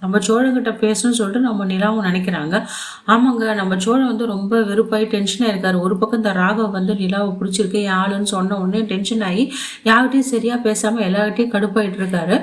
நம்ம சோழன்கிட்ட பேசணும்னு சொல்லிட்டு நம்ம நிலாவும் நினைக்கிறாங்க. ஆமாங்க, நம்ம சோழன் வந்து ரொம்ப வெறுப்பாகி டென்ஷனாக இருக்காரு. ஒரு பக்கம் இந்த ராகவ் வந்து நிலாவை பிடிச்சிருக்கு என் ஆளுன்னு சொன்ன உடனே டென்ஷன் ஆகி யார்கிட்டையும் சரியாக பேசாமல் எல்லார்கிட்டையும் கடுப்பாயிட்டு இருக்காரு.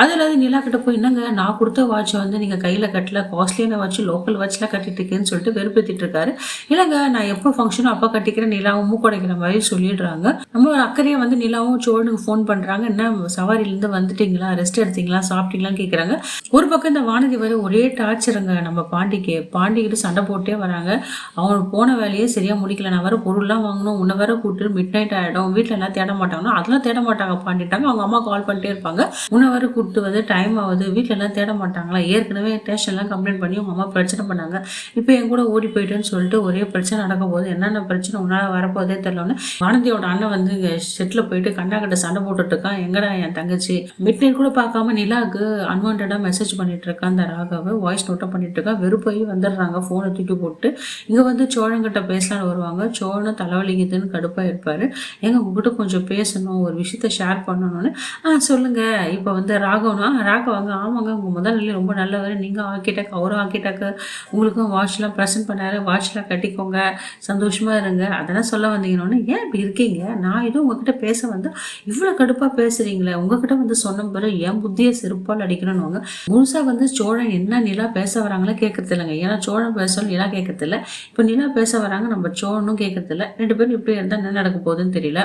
அதில் நிலா கிட்ட போய் என்னங்க நான் கொடுத்த வாட்சை வந்து நீங்கள் கையில் கட்டல, காஸ்ட்லியான வாட்ச் லோக்கல் வாட்ச்லாம் கட்டிட்டு இருக்கேன்னு சொல்லிட்டு வெறுப்பேற்றிட்டு இருக்காரு. இல்லைங்க நான் எப்போ ஃபங்க்ஷனோ அப்போ கட்டிக்கிறேன் நிலாவும் மூக்கடைக்கிற மாதிரி சொல்லிடுறாங்க. நம்ம அக்கறையாக வந்து நிலாவும் சோழனுக்கு ஃபோன் பண்ணுறாங்க. என்ன சவாரிலேருந்து வந்துட்டீங்களா, ரெஸ்ட் எடுத்தீங்களா, சாப்பிட்டீங்களான்னு கேட்குறாங்க. ஒரு பக்கம் இந்த வானதி வரை ஒரே டார்ச்சருங்க நம்ம பாண்டிக்கிட்டு சண்டை போட்டே வராங்க. அவனுக்கு போன வேலையே சரியாக முடிக்கல, நான் வேறு பொருள்லாம் வாங்கணும், உன்னை வேற கூப்பிட்டு மிட் நைட் ஆகிடும், வீட்டில் எல்லாம் தேட மாட்டாங்கன்னா அதெல்லாம் தேட மாட்டாங்க பாண்டிட்டாங்க. அவங்க அம்மா கால் பண்ணிட்டே இருப்பாங்க, உன்னை வேற கூப்பிட்டு வந்து டைம் ஆகுது, வீட்டில் எல்லாம் தேட மாட்டாங்களா, ஏற்கனவே ஸ்டேஷன்லாம் கம்ப்ளைண்ட் பண்ணி உங்கள் அம்மா பிரச்சனை பண்ணாங்க, இப்போ என் கூட ஓடி போயிட்டேன்னு சொல்லிட்டு ஒரே பிரச்சனை நடக்கும் போது என்னென்ன பிரச்சனை உன்னால் வரப்போதே தெரியலன்னு வானதியோட அண்ணன் வந்து இங்கே செட்டில் போயிட்டு கண்டா சண்டை போட்டுட்டு இருக்கான். எங்கடா என் தங்கச்சி மிட் நைட் கூட பார்க்காம நிலாவுக்கு அன்வான்டாக மெசேஜ் பண்ணிட்டு இருக்கான். அந்த ராகவை வாய்ஸ் நோட்டை பண்ணிட்டு இருக்கான். வெறுப்பாகி வந்துடுறாங்க. ஃபோனை தூக்கி போட்டு இங்கே வந்து சோழன்கிட்ட பேசலான்னு வருவாங்க. சோழனும் தலைவலிக்குதுன்னு கடுப்பாக இருப்பார். எங்க உங்ககிட்ட கொஞ்சம் பேசணும், ஒரு விஷயத்த ஷேர் பண்ணணும்னு. சொல்லுங்க, இப்போ வந்து ராகவாங்க ஆமாங்க உங்கள் முதலாளி ரொம்ப நல்லவர், நீங்கள் ஆர்கிடெக்ட் அவரும் ஆர்கிடெக்ட், உங்களுக்கும் வாட்ச்லாம் ப்ரெசென்ட் பண்ணாரு, வாட்ச்லாம் கட்டிக்கோங்க சந்தோஷமாக இருங்க அதெல்லாம் சொல்ல வந்தீங்கன்னு. ஏன் இப்படி இருக்கீங்க, நான் எதுவும் உங்ககிட்ட பேச வந்தால் இவ்வளோ கடுப்பாக பேசுகிறீங்களே, உங்ககிட்ட வந்து சொன்ன பிறகு என் புத்தியை செருப்பால் அடிக்கணும்னுவாங்க. முழுசாக வந்து சோழன் என்ன நிலா பேச வராங்களே கேட்கறது இல்லைங்க. ஏன்னா சோழன் பேசணும் நிலா கேட்கறது இல்லை. இப்போ நிலா பேச வராங்க, நம்ம சோழனும் கேட்கறது இல்லை. ரெண்டு பேரும் இப்படி இருந்தால் என்ன நடக்க போகுதுன்னு தெரியல.